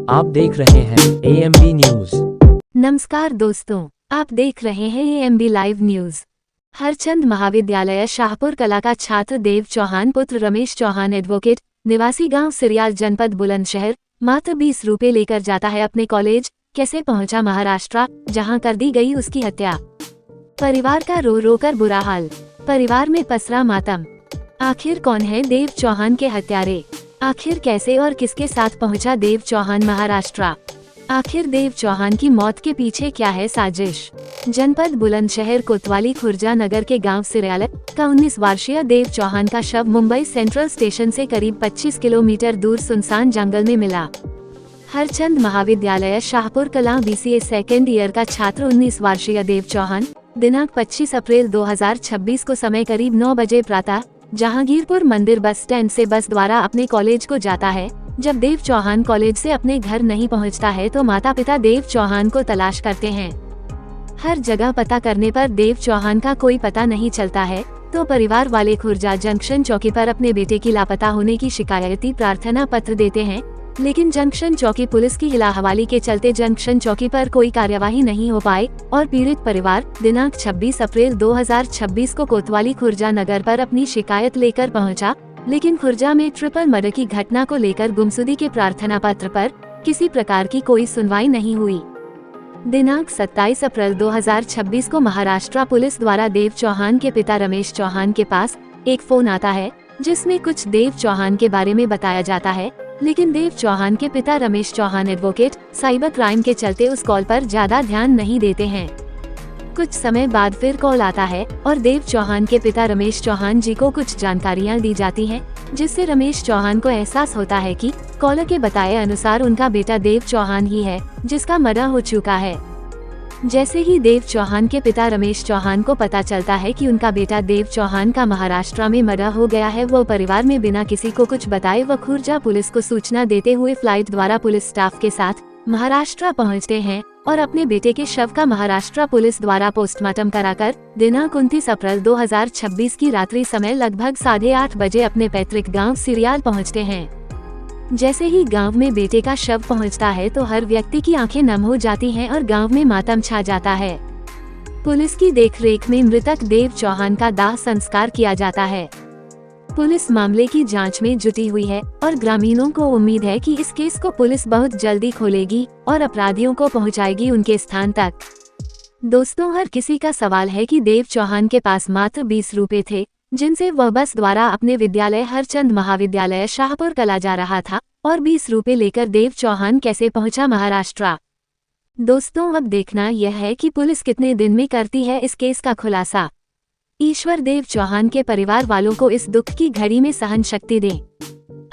आप देख रहे हैं AMB न्यूज। नमस्कार दोस्तों, आप देख रहे हैं AMB लाइव न्यूज। हरचंद महाविद्यालय शाहपुर कला का छात्र देव चौहान पुत्र रमेश चौहान एडवोकेट निवासी गांव सिरियाल जनपद बुलंदशहर मात्र 20 रुपए लेकर जाता है अपने कॉलेज। कैसे पहुंचा महाराष्ट्र, जहां कर दी गई उसकी हत्या। परिवार का रो रो कर बुरा हाल, परिवार में पसरा मातम। आखिर कौन है देव चौहान के हत्यारे? आखिर कैसे और किसके साथ पहुंचा देव चौहान महाराष्ट्र? आखिर देव चौहान की मौत के पीछे क्या है साजिश? जनपद बुलंदशहर कोतवाली खुर्जा नगर के गांव सिरियाल का 19 वर्षीय देव चौहान का शव मुंबई सेंट्रल स्टेशन से करीब 25 किलोमीटर दूर सुनसान जंगल में मिला। हरचंद महाविद्यालय शाहपुर कला BCA सेकेंड ईयर का छात्र 19 वर्षीय देव चौहान दिनांक 25 अप्रैल 2026 को समय करीब 9 बजे प्रातः जहांगीरपुर मंदिर बस स्टैंड से बस द्वारा अपने कॉलेज को जाता है। जब देव चौहान कॉलेज से अपने घर नहीं पहुंचता है तो माता पिता देव चौहान को तलाश करते हैं। हर जगह पता करने पर देव चौहान का कोई पता नहीं चलता है, तो परिवार वाले खुर्जा जंक्शन चौकी पर अपने बेटे की लापता होने की शिकायती प्रार्थना पत्र देते हैं, लेकिन जंक्शन चौकी पुलिस की हिलाहवाली के चलते जंक्शन चौकी पर कोई कार्यवाही नहीं हो पाई और पीड़ित परिवार दिनांक 26 अप्रैल 2026 को कोतवाली खुर्जा नगर पर अपनी शिकायत लेकर पहुंचा, लेकिन खुर्जा में ट्रिपल मर्डर की घटना को लेकर गुमशुदगी के प्रार्थना पत्र पर किसी प्रकार की कोई सुनवाई नहीं हुई। दिनांक 27 अप्रैल 2026 को महाराष्ट्र पुलिस द्वारा देव चौहान के पिता रमेश चौहान के पास एक फोन आता है, जिसमें कुछ देव चौहान के बारे में बताया जाता है, लेकिन देव चौहान के पिता Ramesh Chauhan advocate cyber crime के चलते उस कॉल पर ज्यादा ध्यान नहीं देते हैं। कुछ समय बाद फिर कॉल आता है और देव चौहान के पिता रमेश चौहान जी को कुछ जानकारियां दी जाती हैं, जिससे रमेश चौहान को एहसास होता है कि कॉलर के बताए अनुसार उनका बेटा देव चौहान ही है जिसका मर्डर हो चुका है। जैसे ही देव चौहान के पिता रमेश चौहान को पता चलता है कि उनका बेटा देव चौहान का महाराष्ट्र में मर्डर हो गया है, वो परिवार में बिना किसी को कुछ बताए वो खुर्जा पुलिस को सूचना देते हुए फ्लाइट द्वारा पुलिस स्टाफ के साथ महाराष्ट्र पहुंचते हैं और अपने बेटे के शव का महाराष्ट्र पुलिस द्वारा पोस्टमार्टम कराकर दिनांक 29 अप्रैल 2026 की रात्रि समय लगभग 8:30 बजे अपने पैतृक गांव सिरियाल पहुंचते हैं। जैसे ही गांव में बेटे का शव पहुंचता है तो हर व्यक्ति की आंखें नम हो जाती हैं और गांव में मातम छा जाता है। पुलिस की देखरेख में मृतक देव चौहान का दाह संस्कार किया जाता है। पुलिस मामले की जांच में जुटी हुई है और ग्रामीणों को उम्मीद है कि इस केस को पुलिस बहुत जल्दी खोलेगी और अपराधियों को पहुंचाएगी उनके स्थान तक। दोस्तों, हर किसी का सवाल है कि देव चौहान के पास मात्र 20 रुपए थे, जिनसे वह बस द्वारा अपने विद्यालय हरचंद महाविद्यालय शाहपुर कला जा रहा था, और 20 रुपए लेकर देव चौहान कैसे पहुंचा महाराष्ट्र। दोस्तों, अब देखना यह है कि पुलिस कितने दिन में करती है इस केस का खुलासा। ईश्वर देव चौहान के परिवार वालों को इस दुख की घड़ी में सहन शक्ति दे।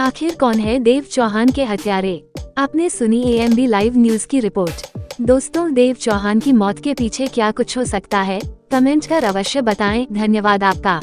आखिर कौन है देव चौहान के हत्यारे? आपने सुनी AMB लाइव न्यूज की रिपोर्ट। दोस्तों, देव चौहान की मौत के पीछे क्या कुछ हो सकता है, कमेंट कर अवश्य बताएं। धन्यवाद आपका।